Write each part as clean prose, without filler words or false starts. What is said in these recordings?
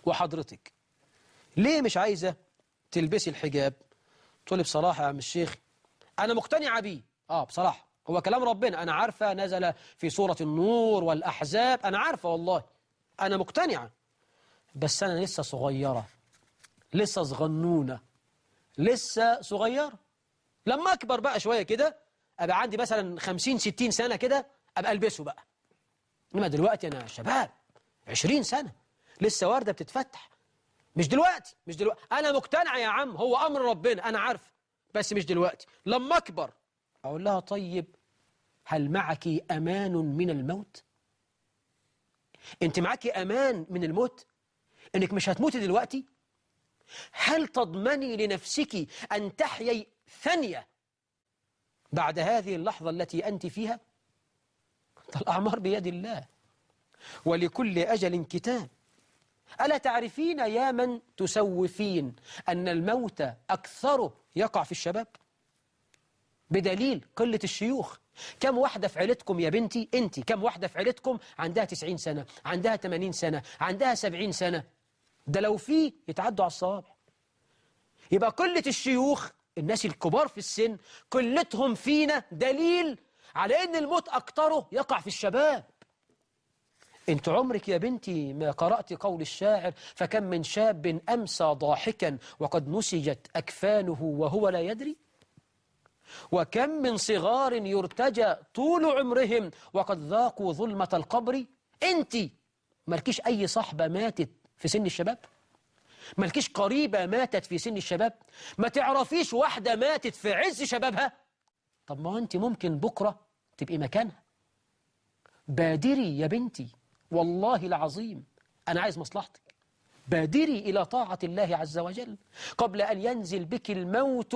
وحضرتك ليه مش عايزة تلبسي الحجاب؟ تقولي بصراحة يا عم الشيخ أنا مقتنعة بيه. بصراحة هو كلام ربنا، أنا عارفة نزل في سورة النور والأحزاب، أنا عارفة والله، أنا مقتنعة، بس أنا لسه صغيرة، لسه صغنونة، لسه صغيرة. لما أكبر بقى شوية كده، أبقى عندي مثلا 50-60 سنة كده، أبقى ألبسه بقى. إنما دلوقتي أنا شباب 20 سنة لسه واردة بتتفتح. مش دلوقتي، مش دلوقتي. أنا مقتنع يا عم، هو أمر ربنا، أنا عارف، بس مش دلوقتي. لما أكبر أقول لها طيب هل معك أمان من الموت؟ أنت معك أمان من الموت؟ إنك مش هتموتي دلوقتي؟ هل تضمني لنفسك أن تحيي ثانية بعد هذه اللحظة التي أنت فيها؟ الأعمار بيد الله ولكل أجل كتاب. ألا تعرفين يا من تسوفين أن الموت أكثره يقع في الشباب؟ بدليل قلة الشيوخ. كم واحدة في عيلتكم يا بنتي، أنت كم واحدة في عيلتكم عندها 90 سنة، عندها 80 سنة، عندها 70 سنة؟ ده لو فيه يتعدوا على الصوابع. يبقى قلة الشيوخ، الناس الكبار في السن، قلتهم فينا دليل على أن الموت أكثره يقع في الشباب. انت عمرك يا بنتي ما قرأت قول الشاعر فكم من شاب أمسى ضاحكا وقد نسجت أكفانه وهو لا يدري؟ وكم من صغار يرتجى طول عمرهم وقد ذاقوا ظلمة القبر؟ انت مالكيش أي صحبة ماتت في سن الشباب؟ مالكيش قريبة ماتت في سن الشباب؟ ما تعرفيش واحدة ماتت في عز شبابها؟ طب ما انت ممكن بكرة تبقي مكانها. بادري يا بنتي، والله العظيم أنا عايز مصلحتك. بادري إلى طاعة الله عز وجل قبل أن ينزل بك الموت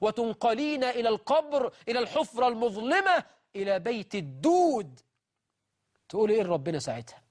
وتنقلين إلى القبر، إلى الحفرة المظلمة، إلى بيت الدود. تقولي إيه ربنا ساعتها؟